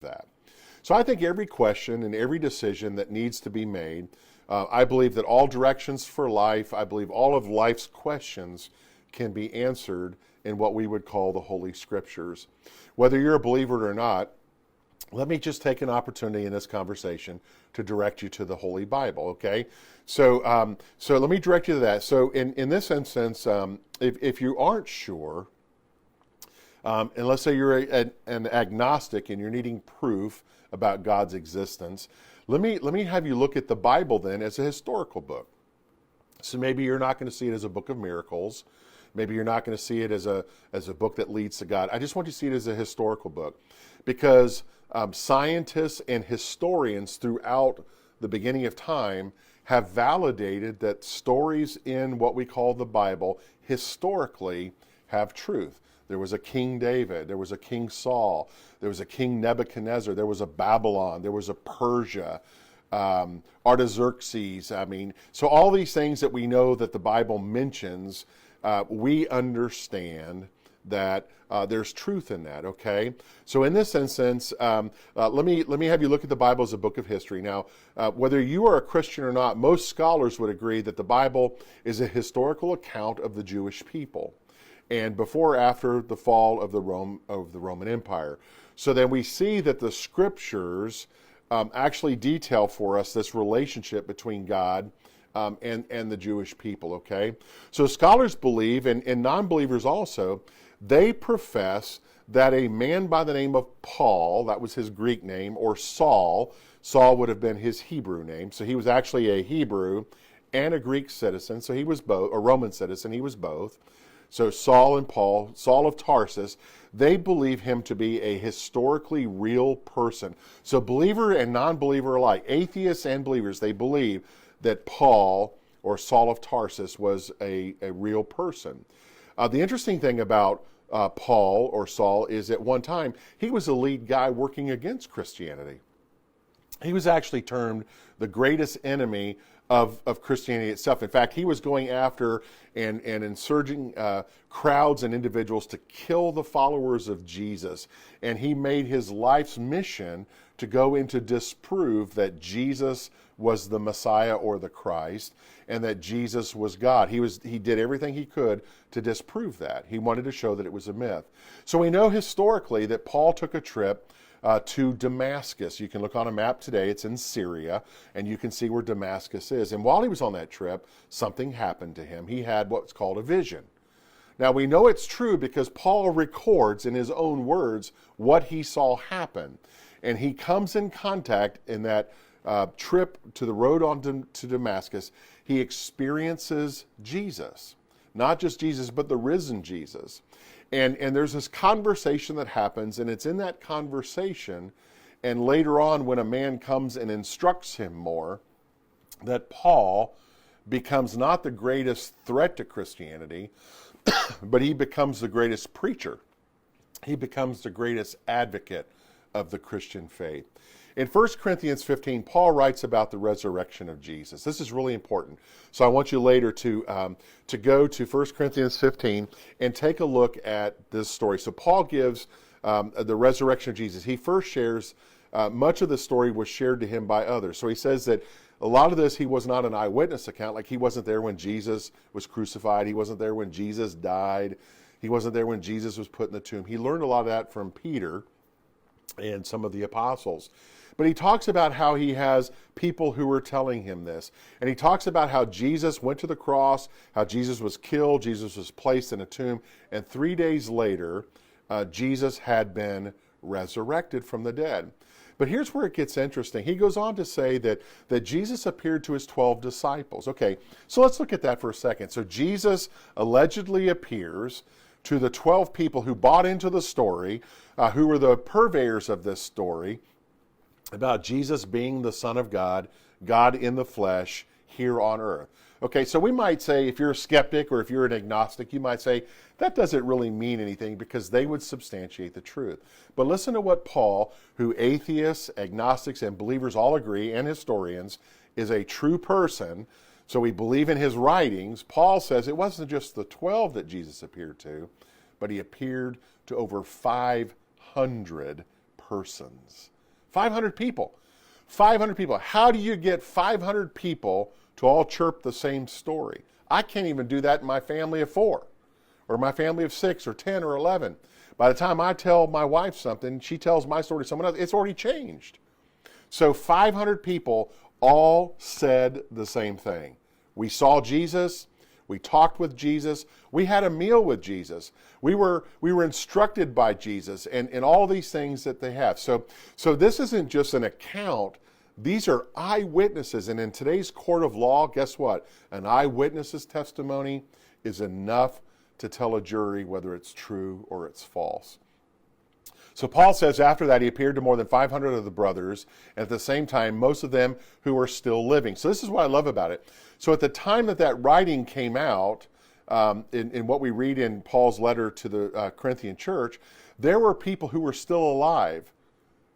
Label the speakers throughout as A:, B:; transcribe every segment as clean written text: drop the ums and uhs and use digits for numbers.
A: that. So I think every question and every decision that needs to be made, I believe that all directions for life, I believe all of life's questions can be answered in what we would call the Holy Scriptures. Whether you're a believer or not, let me just take an opportunity in this conversation to direct you to the Holy Bible, okay? So let me direct you to that. So in this instance, if you aren't sure, and let's say you're an agnostic and you're needing proof about God's existence, let me have you look at the Bible then as a historical book. So maybe you're not going to see it as a book of miracles. Maybe you're not going to see it as a book that leads to God. I just want you to see it as a historical book, because scientists and historians throughout the beginning of time have validated that stories in what we call the Bible historically have truth. There was a King David, there was a King Saul, there was a King Nebuchadnezzar, there was a Babylon, there was a Persia, Artaxerxes. So all these things that we know that the Bible mentions, we understand that there's truth in that, okay? So in this instance, let me have you look at the Bible as a book of history. Now, whether you are a Christian or not, most scholars would agree that the Bible is a historical account of the Jewish people, and before or after the fall of the Roman Empire. So then we see that the Scriptures actually detail for us this relationship between God and the Jewish people, okay? So scholars believe, and non-believers also, they profess that a man by the name of Paul, that was his Greek name, or Saul would have been his Hebrew name. So he was actually a Hebrew and a Greek citizen. So he was both, a Roman citizen, he was both. So Saul and Paul, Saul of Tarsus, they believe him to be a historically real person. So believer and non-believer alike, atheists and believers, they believe that Paul or Saul of Tarsus was a real person. The interesting thing about Paul or Saul is at one time he was the lead guy working against Christianity. He was actually termed the greatest enemy of Christianity itself. In fact, he was going after and insurging crowds and individuals to kill the followers of Jesus. And he made his life's mission to go in to disprove that Jesus was the Messiah or the Christ, and that Jesus was God. He did everything he could to disprove that. He wanted to show that it was a myth. So we know historically that Paul took a trip to Damascus. You can look on a map today, it's in Syria, and you can see where Damascus is. And while he was on that trip, something happened to him. He had what's called a vision. Now we know it's true because Paul records in his own words what he saw happen. And he comes in contact in that trip to the road to Damascus. He experiences Jesus. Not just Jesus, but the risen Jesus. And there's this conversation that happens, and it's in that conversation, and later on when a man comes and instructs him more, that Paul becomes not the greatest threat to Christianity, but he becomes the greatest preacher. He becomes the greatest advocate of the Christian faith. In 1 Corinthians 15, Paul writes about the resurrection of Jesus. This is really important. So I want you later to go to 1 Corinthians 15 and take a look at this story. So Paul gives the resurrection of Jesus. He first shares, much of the story was shared to him by others. So he says that a lot of this, he was not an eyewitness account. Like he wasn't there when Jesus was crucified. He wasn't there when Jesus died. He wasn't there when Jesus was put in the tomb. He learned a lot of that from Peter and some of the apostles. But he talks about how he has people who are telling him this. And he talks about how Jesus went to the cross, how Jesus was killed, Jesus was placed in a tomb, and 3 days later, Jesus had been resurrected from the dead. But here's where it gets interesting. He goes on to say that Jesus appeared to his 12 disciples. Okay, so let's look at that for a second. So Jesus allegedly appears to the 12 people who bought into the story, who were the purveyors of this story, about Jesus being the Son of God, God in the flesh, here on earth. Okay, so we might say, if you're a skeptic or if you're an agnostic, you might say, that doesn't really mean anything because they would substantiate the truth. But listen to what Paul, who atheists, agnostics, and believers all agree, and historians, is a true person, so we believe in his writings. Paul says it wasn't just the 12 that Jesus appeared to, but he appeared to over 500 persons. 500 people. 500 people. How do you get 500 people to all chirp the same story? I can't even do that in my family of 4, or my family of 6, or 10, or 11. By the time I tell my wife something, she tells my story to someone else, it's already changed. So 500 people all said the same thing. We saw Jesus. We talked with Jesus. We had a meal with Jesus. We were instructed by Jesus, and all these things that they have. So this isn't just an account. These are eyewitnesses. And in today's court of law, guess what? An eyewitness's testimony is enough to tell a jury whether it's true or it's false. So Paul says after that he appeared to more than 500 of the brothers, and at the same time most of them who were still living. So this is what I love about it. So at the time that writing came out, in what we read in Paul's letter to the Corinthian church, there were people who were still alive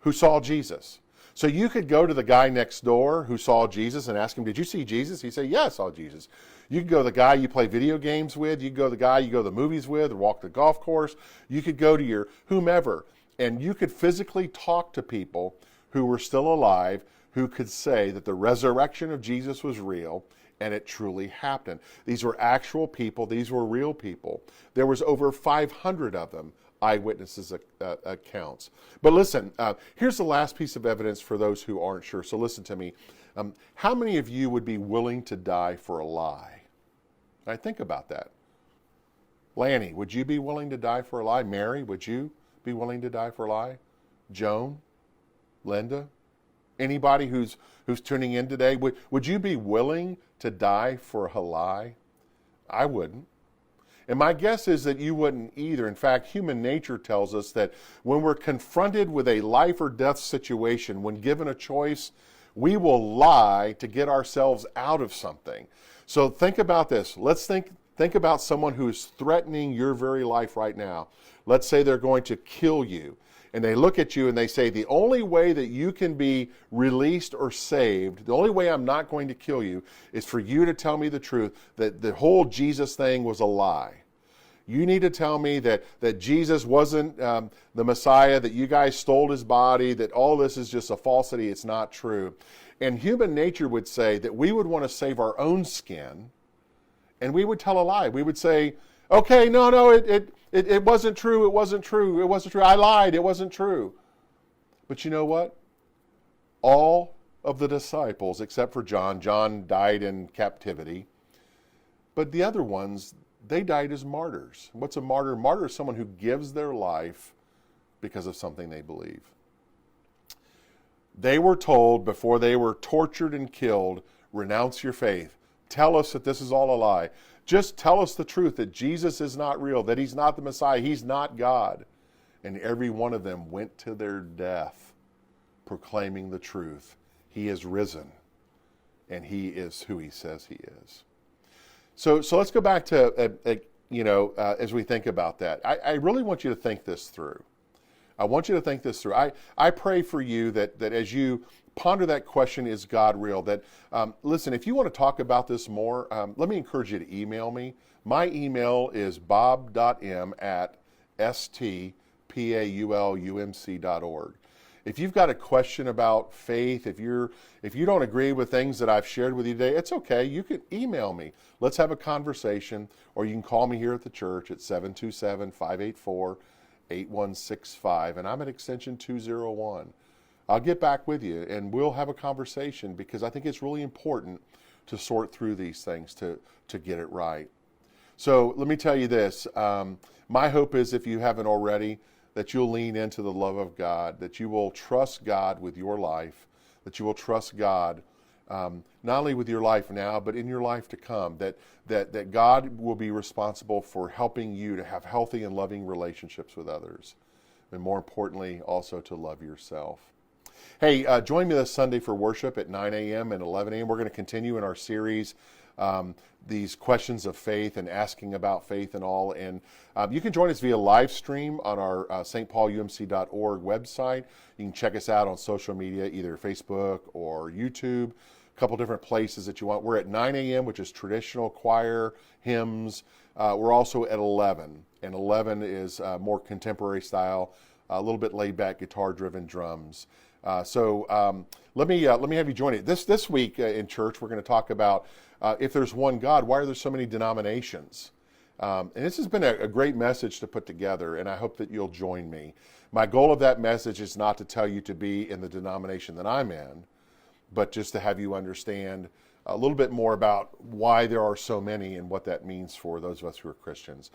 A: who saw Jesus. So you could go to the guy next door who saw Jesus and ask him, did you see Jesus? He'd say, yeah, I saw Jesus. You could go to the guy you play video games with. You could go to the guy you go to the movies with or walk the golf course. You could go to your whomever, and you could physically talk to people who were still alive who could say that the resurrection of Jesus was real and it truly happened. These were actual people. These were real people. There was over 500 of them, eyewitnesses accounts. But listen, here's the last piece of evidence for those who aren't sure. So listen to me. How many of you would be willing to die for a lie? I think about that. Lanny, would you be willing to die for a lie? Mary, would you be willing to die for a lie? Joan? Linda? Anybody who's tuning in today, would you be willing to die for a lie? I wouldn't. And my guess is that you wouldn't either. In fact, human nature tells us that when we're confronted with a life or death situation, when given a choice, we will lie to get ourselves out of something. So think about this. Let's think about someone who is threatening your very life right now. Let's say they're going to kill you. And they look at you and they say, the only way that you can be released or saved, the only way I'm not going to kill you, is for you to tell me the truth, that the whole Jesus thing was a lie. You need to tell me that Jesus wasn't the Messiah, that you guys stole his body, that all this is just a falsity, it's not true. And human nature would say that we would want to save our own skin, and we would tell a lie. We would say, okay, no, it wasn't true, it wasn't true, I lied, it wasn't true. But you know what? All of the disciples, except for John died in captivity, but the other ones, they died as martyrs. What's a martyr? Martyr is someone who gives their life because of something they believe. They were told before they were tortured and killed, renounce your faith. Tell us that this is all a lie. Just tell us the truth, that Jesus is not real, that he's not the Messiah, he's not God. And every one of them went to their death proclaiming the truth. He is risen, and he is who he says he is. So let's go back to, as we think about that. I really want you to think this through. I want you to think this through. I pray for you that as you ponder that question, is God real? That, listen, if you want to talk about this more, let me encourage you to email me. My email is bob.m@stpaulumc.org. If you've got a question about faith, if you don't agree with things that I've shared with you today, it's okay. You can email me. Let's have a conversation, or you can call me here at the church at 727-584-8165, and I'm at extension 201. I'll get back with you, and we'll have a conversation, because I think it's really important to sort through these things to get it right. So let me tell you this. My hope is, if you haven't already, that you'll lean into the love of God, that you will trust God with your life, that you will trust God not only with your life now, but in your life to come, that God will be responsible for helping you to have healthy and loving relationships with others, and more importantly, also to love yourself. Hey, join me this Sunday for worship at 9 a.m. and 11 a.m. We're going to continue in our series, these questions of faith and asking about faith and all. And you can join us via live stream on our stpaulumc.org website. You can check us out on social media, either Facebook or YouTube, a couple different places that you want. We're at 9 a.m., which is traditional choir, hymns. We're also at 11, and 11 is more contemporary style. a little bit laid back guitar-driven drums. Let me have you join it. This week in church, we're going to talk about if there's one God, why are there so many denominations? And this has been a great message to put together, and I hope that you'll join me. My goal of that message is not to tell you to be in the denomination that I'm in, but just to have you understand a little bit more about why there are so many and what that means for those of us who are Christians.